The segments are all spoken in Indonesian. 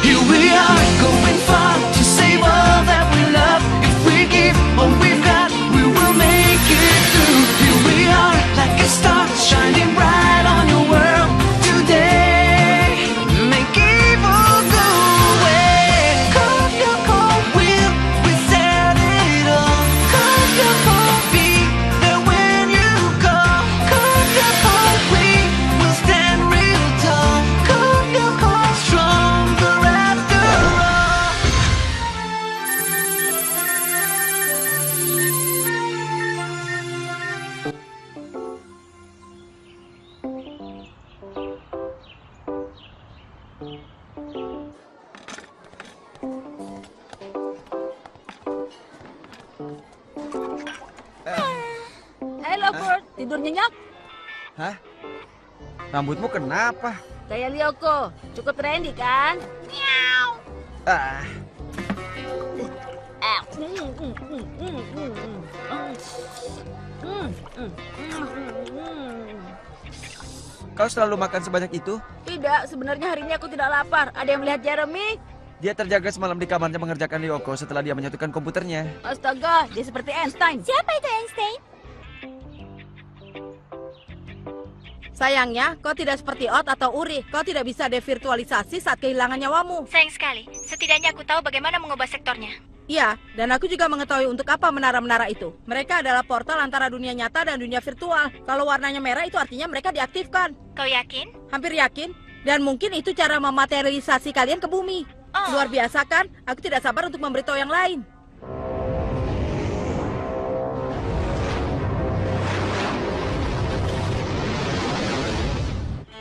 Here we are, going far to save all that we love. If we give all we've got, we will make it through. Here we are, like a star, shining bright on your world today. Make evil go away. Cold your cold will, we set it all. Cold your cold, be there when you call. Cold your cold, we will stand real tall. Cold your cold, stronger after all. Halo Bert, tidur nyenyak? Hah? Rambutmu kenapa? Kayak Lyoko, cukup trendy kan? Miau. Ah, kau selalu makan sebanyak itu? Tidak, sebenarnya hari ini aku tidak lapar. Ada yang melihat Jeremy? Dia terjaga semalam di kamarnya mengerjakan Ryoko setelah dia menyatukan komputernya. Astaga, dia seperti Einstein. Siapa itu Einstein? Sayangnya, kau tidak seperti Ot atau Uri. Kau tidak bisa devirtualisasi saat kehilangan nyawamu. Sayang sekali. Setidaknya aku tahu bagaimana mengubah sektornya. Iya, dan aku juga mengetahui untuk apa menara-menara itu. Mereka adalah portal antara dunia nyata dan dunia virtual. Kalau warnanya merah itu artinya mereka diaktifkan. Kau yakin? Hampir yakin. Dan mungkin itu cara mematerialisasi kalian ke bumi. Oh. Luar biasa kan? Aku tidak sabar untuk memberitahu yang lain.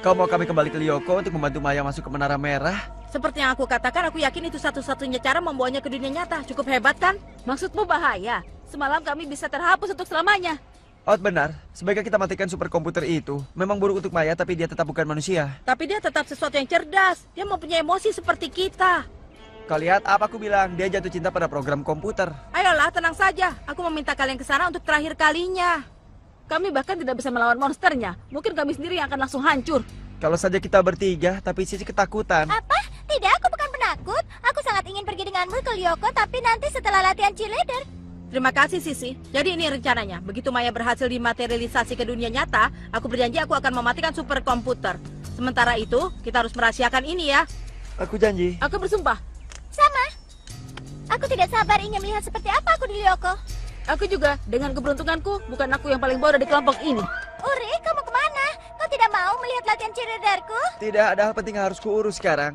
Kau mau kami kembali ke Lyoko untuk membantu Maya masuk ke menara merah? Seperti yang aku katakan, aku yakin itu satu-satunya cara membawanya ke dunia nyata. Cukup hebat kan? Maksudmu bahaya? Semalam kami bisa terhapus untuk selamanya. Ot benar, sebaiknya kita matikan superkomputer itu. Memang buruk untuk Maya, tapi dia tetap bukan manusia. Tapi dia tetap sesuatu yang cerdas. Dia mempunyai emosi seperti kita. Kau lihat apa aku bilang? Dia jatuh cinta pada program komputer. Ayolah, tenang saja. Aku meminta kalian ke sana untuk terakhir kalinya. Kami bahkan tidak bisa melawan monsternya. Mungkin kami sendiri yang akan langsung hancur. Kalau saja kita bertiga, tapi Sisi ketakutan. Apa? Tidak, aku bukan penakut. Aku sangat ingin pergi denganmu ke Lyoko, tapi nanti setelah latihan cheerleader. Terima kasih, Sisi. Jadi ini rencananya. Begitu Maya berhasil dimaterialisasi ke dunia nyata, aku berjanji aku akan mematikan superkomputer. Sementara itu, kita harus merahasiakan ini ya. Aku janji. Aku bersumpah. Sama. Aku tidak sabar ingin melihat seperti apa aku di Lyoko. Aku juga, dengan keberuntunganku, bukan aku yang paling bodoh di kelompok ini. Uri, kamu kemana? Kau tidak mau melihat latihan cheerleaderku? Tidak, ada hal penting yang harus kuurus sekarang.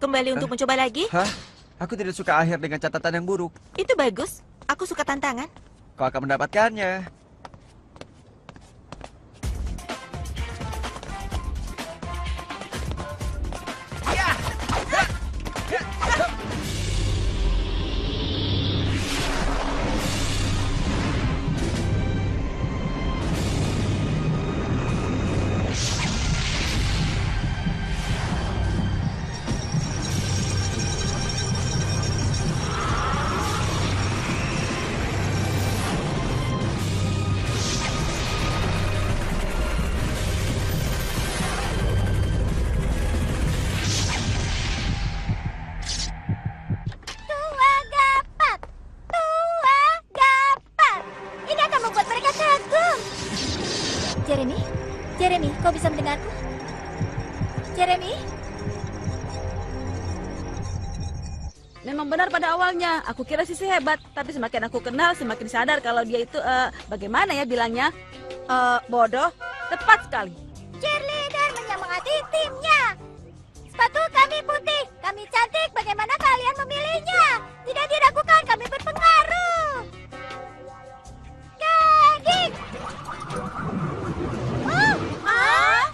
Kembali untuk mencoba lagi? Hah? Aku tidak suka akhir dengan catatan yang buruk. Itu bagus. Aku suka tantangan. Kau akan mendapatkannya. Tua gapat! Tua gapat! Ini akan membuat mereka kagum. Jeremy? Jeremy, kau bisa mendengarku? Jeremy? Memang benar pada awalnya, aku kira Sisi hebat. Tapi semakin aku kenal, semakin sadar kalau dia itu, bagaimana ya bilangnya? Bodoh. Tepat sekali. Cheerleader menyemangati timnya. Sepatu kami putih, kami cantik. Bagaimana kalian memilihnya? Tidak diragukan, kami berpengaruh. Gading! Oh, ah?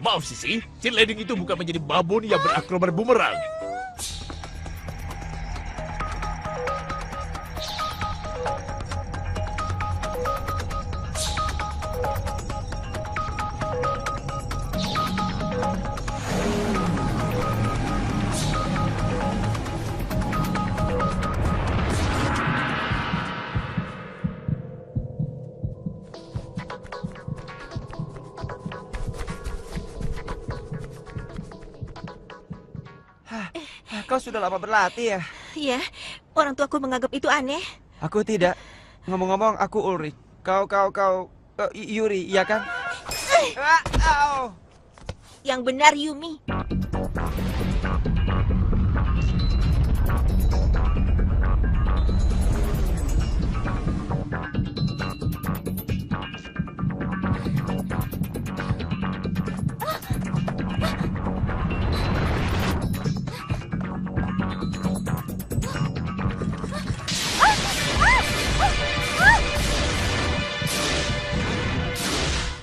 Maaf Sisi, cheerleading itu bukan menjadi babon yang berakrobat bumerang. Kau sudah lama berlatih ya? Iya, orang tuaku menganggap itu aneh. Aku tidak. Ngomong-ngomong, aku Ulrich. Kau, Yuri, iya kan? Au. Yang benar, Yumi.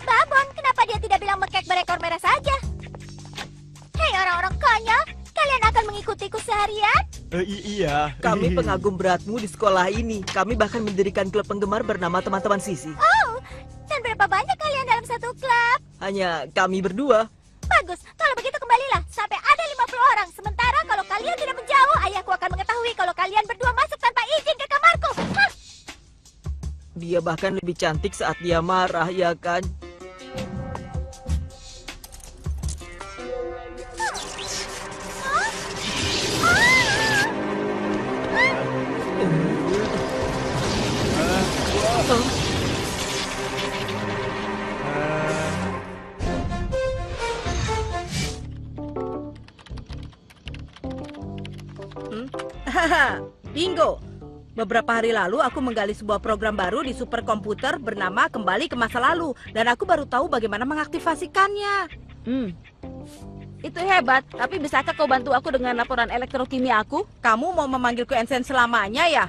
Babon, kenapa dia tidak bilang mekek berekor merah saja? Hei orang-orang konyol, kalian akan mengikutiku seharian? Iya. Kami pengagum beratmu di sekolah ini. Kami bahkan mendirikan klub penggemar bernama teman-teman Sisi. Oh, dan berapa banyak kalian dalam satu klub? Hanya kami berdua. Bagus, kalau begitu kembalilah sampai ada 50 orang. Sementara kalau kalian tidak menjauh, ayahku akan mengetahui kalau kalian berdua masuk tanpa izin ke kamarku. Hah? Dia bahkan lebih cantik saat dia marah, ya kan? Haha, bingo. Beberapa hari lalu aku menggali sebuah program baru di superkomputer bernama Kembali ke Masa Lalu. Dan aku baru tahu bagaimana mengaktifasikannya. Itu hebat, tapi bisakah kau bantu aku dengan laporan elektrokimia aku? Kamu mau memanggilku Ensen selamanya ya?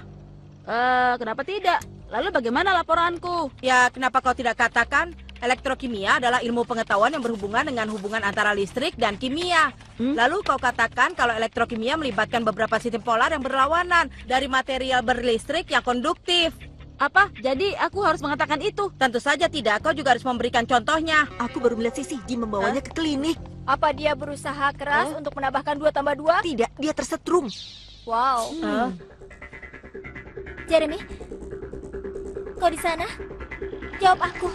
Kenapa tidak? Lalu bagaimana laporanku? Ya, kenapa kau tidak katakan elektrokimia adalah ilmu pengetahuan yang berhubungan dengan hubungan antara listrik dan kimia. Lalu kau katakan kalau elektrokimia melibatkan beberapa sistem polar yang berlawanan dari material berlistrik yang konduktif. Apa? Jadi aku harus mengatakan itu? Tentu saja tidak, kau juga harus memberikan contohnya. Aku baru melihat Sisi, dia membawanya ke klinik. Apa dia berusaha keras untuk menambahkan 2 tambah 2? Tidak, dia tersetrum. Wow. Jeremy, kau di sana? Jawab aku.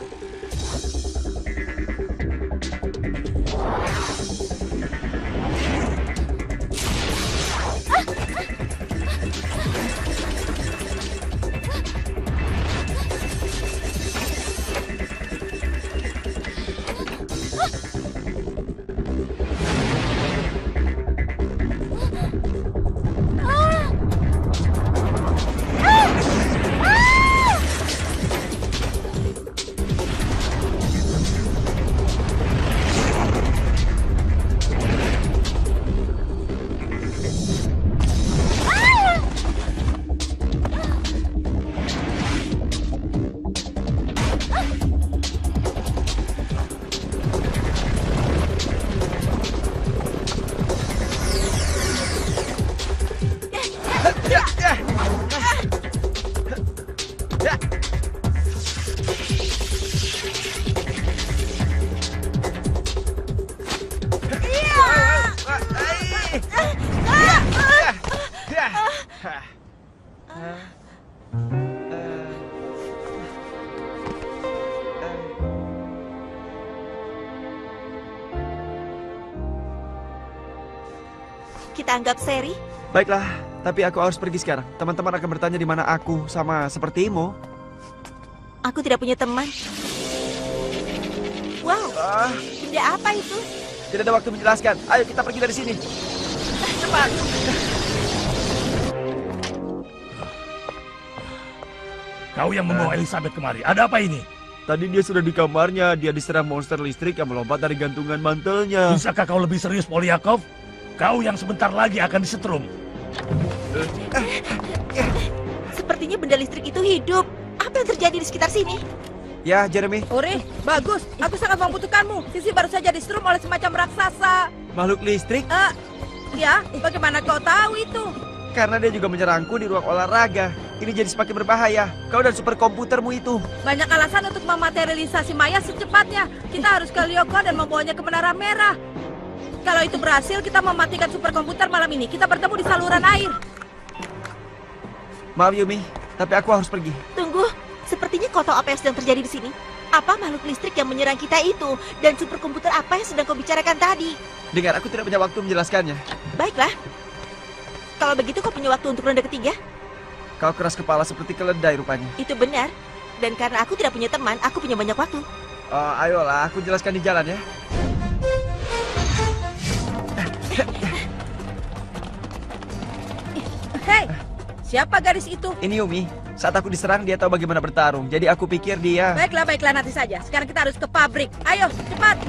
Kita anggap seri. Baiklah, tapi aku harus pergi sekarang. Teman-teman akan bertanya di mana aku, sama sepertimu. Aku tidak punya teman. Wow, benda apa itu? Tidak ada waktu menjelaskan. Ayo kita pergi dari sini. Cepat. Kau yang membawa Elizabeth kemari. Ada apa ini? Tadi dia sudah di kamarnya. Dia diserang monster listrik yang melompat dari gantungan mantelnya. Bisakah kau lebih serius, Polyakov? Kau yang sebentar lagi akan disetrum. Sepertinya benda listrik itu hidup. Apa yang terjadi di sekitar sini? Ya, Jeremy. Uri, bagus. Aku sangat membutuhkanmu. Sisi baru saja disetrum oleh semacam raksasa. Makhluk listrik? Ya, bagaimana kau tahu itu? Karena dia juga menyerangku di ruang olahraga. Ini jadi semakin berbahaya. Kau dan superkomputermu itu. Banyak alasan untuk mematerialisasi Maya secepatnya. Kita harus ke Lyoko dan membawanya ke Menara Merah. Kalau itu berhasil, kita mematikan superkomputer malam ini. Kita bertemu di saluran air. Maaf Yumi, tapi aku harus pergi. Tunggu, sepertinya kau tahu apa yang sedang terjadi di sini. Apa makhluk listrik yang menyerang kita itu? Dan superkomputer apa yang sedang kau bicarakan tadi? Dengar, aku tidak punya waktu menjelaskannya. Baiklah. Kalau begitu kau punya waktu untuk ronde ketiga? Kau keras kepala seperti keledai rupanya. Itu benar. Dan karena aku tidak punya teman, aku punya banyak waktu. Ayolah, aku jelaskan di jalan ya. Hei, siapa gadis itu? Ini Yumi. Saat aku diserang, dia tahu bagaimana bertarung. Jadi aku pikir dia... Baiklah, nanti saja. Sekarang kita harus ke pabrik. Ayo, cepat.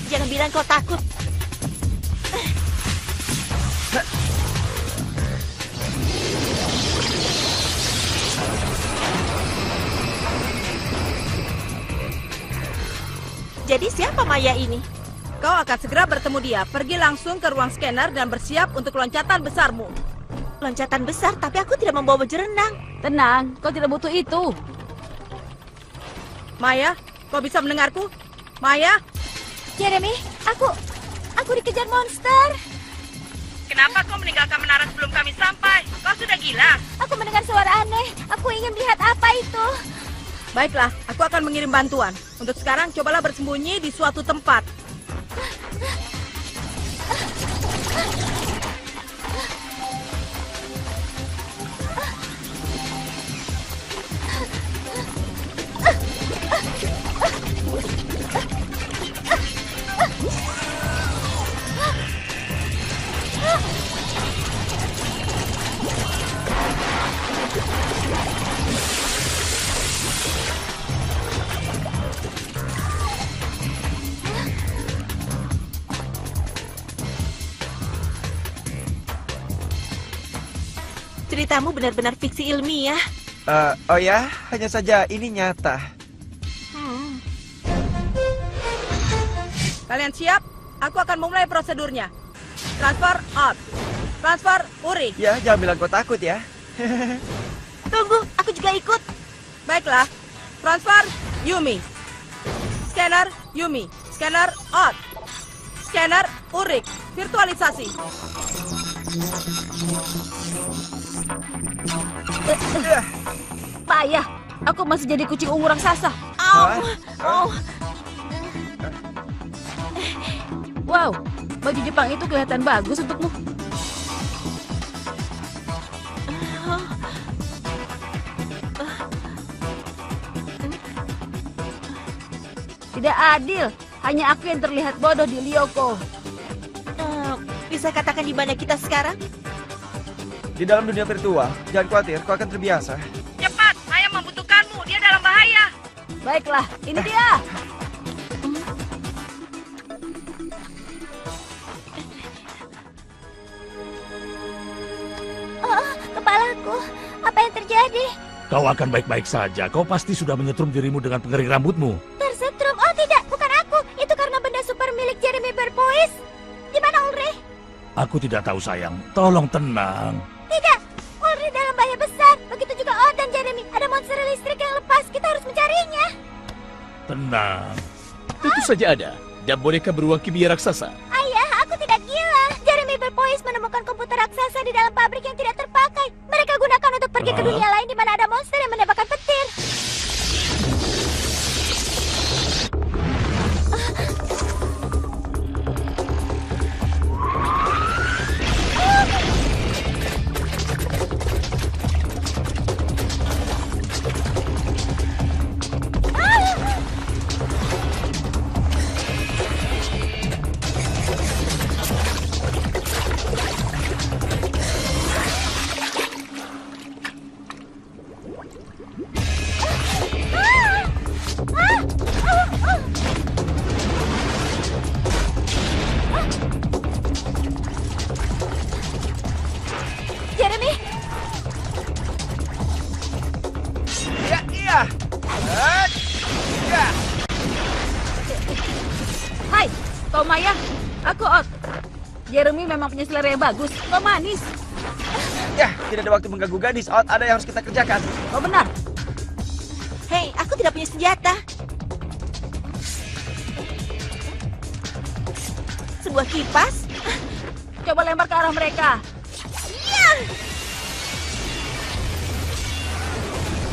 Jangan bilang kau takut. Jadi siapa Maya ini? Kau akan segera bertemu dia. Pergi langsung ke ruang scanner dan bersiap untuk loncatan besarmu. Loncatan besar, tapi aku tidak membawa baju renang. Tenang, kau tidak butuh itu. Maya, kau bisa mendengarku? Maya? Jeremy, aku dikejar monster. Kenapa kau meninggalkan menara sebelum kami sampai? Kau sudah gila. Aku mendengar suara aneh. Aku ingin melihat apa itu. Baiklah, aku akan mengirim bantuan. Untuk sekarang, cobalah bersembunyi di suatu tempat. Ceritamu benar-benar fiksi ilmiah. Oh ya, hanya saja ini nyata. Kalian siap? Aku akan memulai prosedurnya. Transfer out. Transfer Uri. Ya, jangan bilang kau takut ya. Tunggu, aku juga ikut. Baiklah. Transfer Yumi. Scanner Yumi. Scanner out. Scanner Urik. Virtualisasi. Payah, aku masih jadi kucing ungu raksasa. Wow, baju Jepang itu kelihatan bagus untukmu. Tidak adil, hanya aku yang terlihat bodoh di Lyoko. Bisa katakan di mana kita sekarang? Di dalam dunia virtual, jangan khawatir, kau akan terbiasa. Cepat, Maya membutuhkanmu. Dia dalam bahaya. Baiklah, ini dia. Kepalaku, apa yang terjadi? Kau akan baik-baik saja. Kau pasti sudah menyetrum dirimu dengan pengering rambutmu. Tersetrum? Oh tidak, bukan aku. Itu karena benda super milik Jeremy Berpois. Di mana Ulrich? Aku tidak tahu sayang. Tolong tenang. Tidak, Ulrich dalam bahaya besar. Begitu juga Odd dan Jeremy. Ada monster listrik yang lepas. Kita harus mencarinya. Tenang. Tentu saja ada. Dan boneka beruang kimia raksasa. Ayah, aku tidak gila. Jeremy Berpois menemukan komputer raksasa di dalam pabrik yang tidak terpakai. Mereka gunakan untuk pergi ke dunia lain di mana ada monster yang menembakkan petir. Kau Maya, aku Ot. Jeremy memang punya selera yang bagus. Kau manis. Ya, tidak ada waktu mengganggu gadis. Out, ada yang harus kita kerjakan. Kau benar. Hei, aku tidak punya senjata. Sebuah kipas? Coba lempar ke arah mereka.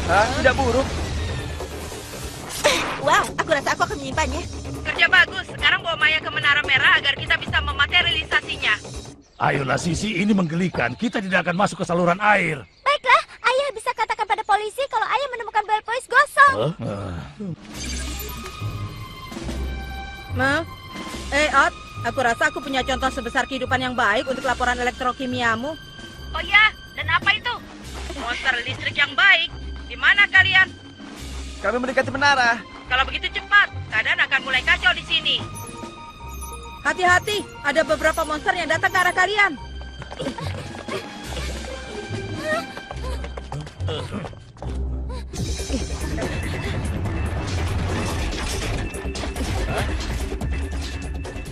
Hah? Tidak buruk. Wow, aku rasa aku akan menyimpannya. Kerja bagus. Sekarang bawa Maya ke Menara Merah agar kita bisa mematerialisasinya. Ayolah Sisi, ini menggelikan. Kita tidak akan masuk ke saluran air. Baiklah, ayah bisa katakan pada polisi kalau ayah menemukan ballpoint gosong. Ot, aku rasa aku punya contoh sebesar kehidupan yang baik untuk laporan elektrokimiamu. Oh ya, dan apa itu? Monster listrik yang baik. Di mana kalian? Kami mendekati menara. Kalau begitu cepat, keadaan akan mulai kacau di sini. Hati-hati, ada beberapa monster yang datang ke arah kalian.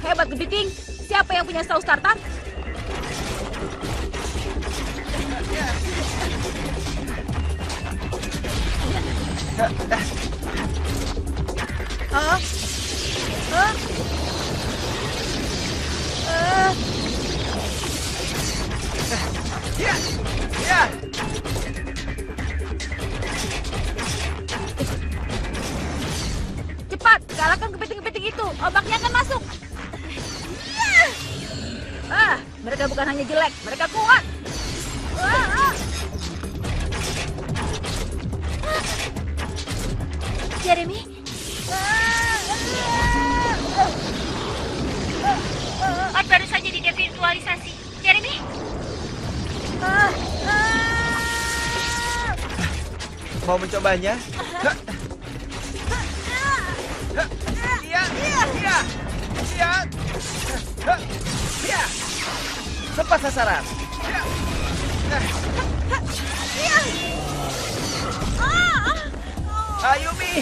Hebat Kepiting. Siapa yang punya saus tartar? Ya, ya. Cepat, galakkan kepiting-kepiting itu. Ombaknya akan masuk. Mereka bukan hanya jelek, mereka kuat. Jeremy, Ot baru saja didevirtualisasi. Jeremy, Mau mencobanya? Iya, iya, iya. Iya. Iya. Tepat sasaran. Ayo, Mi.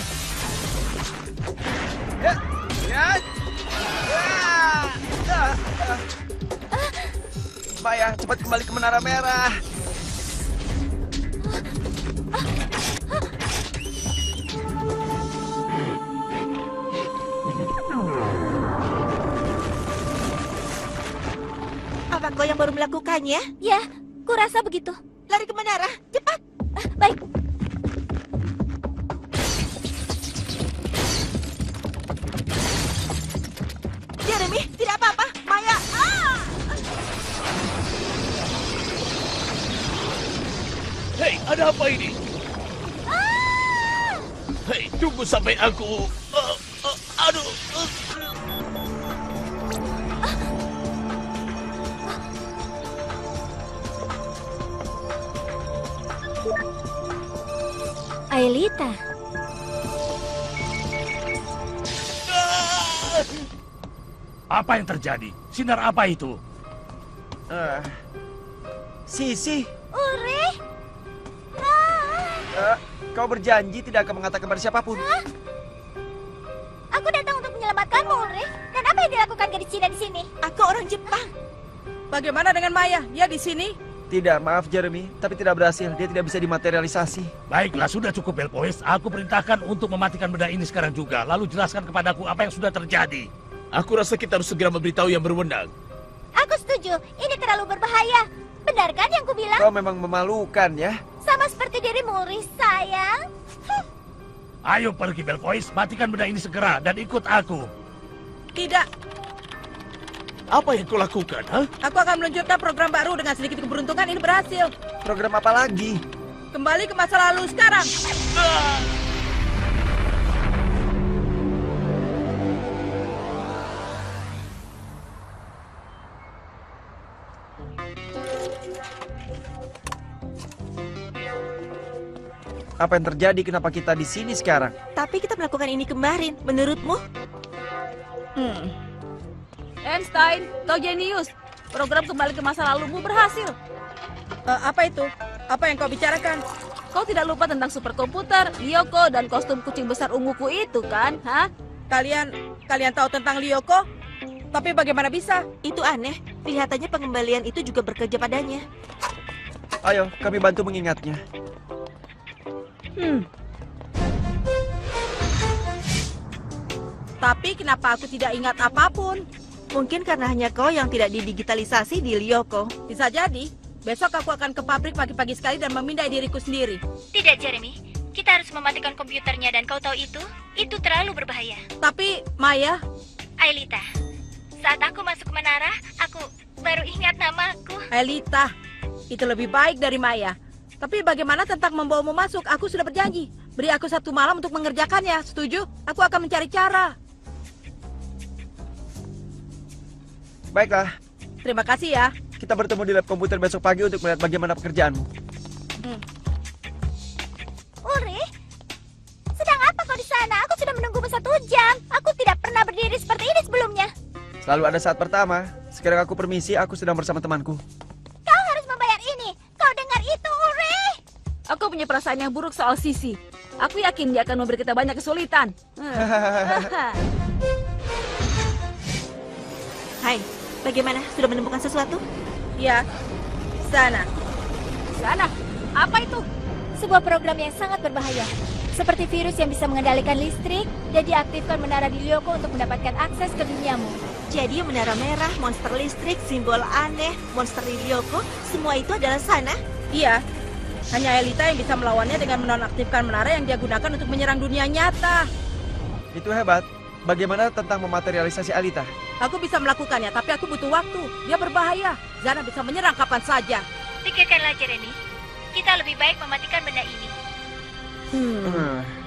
Ya, ya. Maya, cepat kembali ke Menara Merah. Apa kau yang baru melakukannya? ya, kurasa begitu. Lari ke menara, cepat. Baik, Jeremy, tidak apa-apa. Maya. Hei, ada apa ini? Hei, tunggu sampai aku... aduh... Aelita. Apa yang terjadi? Sinar apa itu? Sisi, Ulrich? kau berjanji tidak akan mengatakan pada siapapun. Aku datang untuk menyelamatkanmu, Ulrich. Dan apa yang dilakukan gadis Cina di sini? Aku orang Jepang. Bagaimana dengan Maya? Dia di sini? Tidak, maaf Jeremy, tapi tidak berhasil. Dia tidak bisa dimaterialisasi. Baiklah, sudah cukup Bellpoint. Aku perintahkan untuk mematikan benda ini sekarang juga. Lalu jelaskan kepadaku apa yang sudah terjadi. Aku rasa kita harus segera memberitahu yang berwenang. Aku setuju. Ini terlalu berbahaya. Benar kan yang kubilang? Kau memang memalukan ya. Sama seperti dirimu, Ulrich, sayang. Ayo pergi Bellpoint, matikan benda ini segera dan ikut aku. Tidak. Apa yang kau lakukan, ha? Aku akan meluncurkan program baru dengan sedikit keberuntungan ini berhasil. Program apa lagi? Kembali ke masa lalu sekarang. Apa yang terjadi? Kenapa kita di sini sekarang? Tapi kita melakukan ini kemarin. Menurutmu? Einstein, kau jenius. Program kembali ke masa lalumu berhasil. Apa itu? Apa yang kau bicarakan? Kau tidak lupa tentang superkomputer, Lyoko, dan kostum kucing besar unguku itu kan? Hah? Kalian tahu tentang Lyoko? Tapi bagaimana bisa? Itu aneh. Kelihatannya pengembalian itu juga bekerja padanya. Ayo, kami bantu mengingatnya. Tapi kenapa aku tidak ingat apapun? Mungkin karena hanya kau yang tidak didigitalisasi di Lyoko. Bisa jadi. Besok aku akan ke pabrik pagi-pagi sekali dan memindai diriku sendiri. Tidak, Jeremy. Kita harus mematikan komputernya dan kau tahu itu terlalu berbahaya. Tapi, Maya, Aelita, saat aku masuk ke menara, aku baru ingat namaku. Aelita, itu lebih baik dari Maya. Tapi bagaimana tentang membawamu masuk? Aku sudah berjanji. Beri aku 1 malam untuk mengerjakannya. Setuju? Aku akan mencari cara. Baiklah, Terima kasih ya. kita bertemu di lab komputer besok pagi untuk melihat bagaimana pekerjaanmu. Ulrich, sedang apa kau di sana? Aku sudah menunggumu 1 jam. Aku tidak pernah berdiri seperti ini sebelumnya. Selalu ada saat pertama. Sekarang aku permisi, aku sedang bersama temanku. Kau harus membayar ini. Kau dengar itu, Ulrich? Aku punya perasaan yang buruk soal Sisi. Aku yakin dia akan memberi kita banyak kesulitan. Hai, bagaimana? Sudah menemukan sesuatu? Ya, sana. Sana, apa itu? Sebuah program yang sangat berbahaya. Seperti virus yang bisa mengendalikan listrik dan diaktifkan menara di Lyoko untuk mendapatkan akses ke duniamu. Jadi menara merah, monster listrik, simbol aneh, monster di Lyoko, semua itu adalah sana? Iya, hanya Aelita yang bisa melawannya dengan menonaktifkan menara yang dia gunakan untuk menyerang dunia nyata. Itu hebat. Bagaimana tentang mematerialisasi Alita? Aku bisa melakukannya, tapi aku butuh waktu. Dia berbahaya. Zana bisa menyerang kapan saja. Pikirkanlah, Jeremy. Kita lebih baik mematikan benda ini.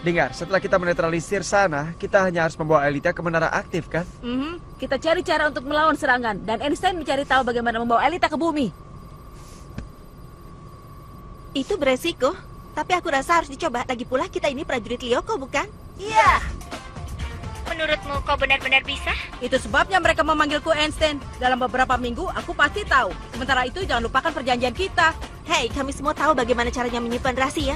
Dengar, setelah kita menetralisir sana, kita hanya harus membawa Alita ke menara aktif, kan? Kita cari cara untuk melawan serangan, dan Einstein mencari tahu bagaimana membawa Alita ke bumi. Itu beresiko, tapi aku rasa harus dicoba. Lagi pula kita ini prajurit Lyoko, bukan? Iya. Menurutmu kau benar-benar bisa? Itu sebabnya mereka memanggilku Einstein. Dalam beberapa minggu, aku pasti tahu. Sementara itu, jangan lupakan perjanjian kita. Hei, kami semua tahu bagaimana caranya menyimpan rahasia.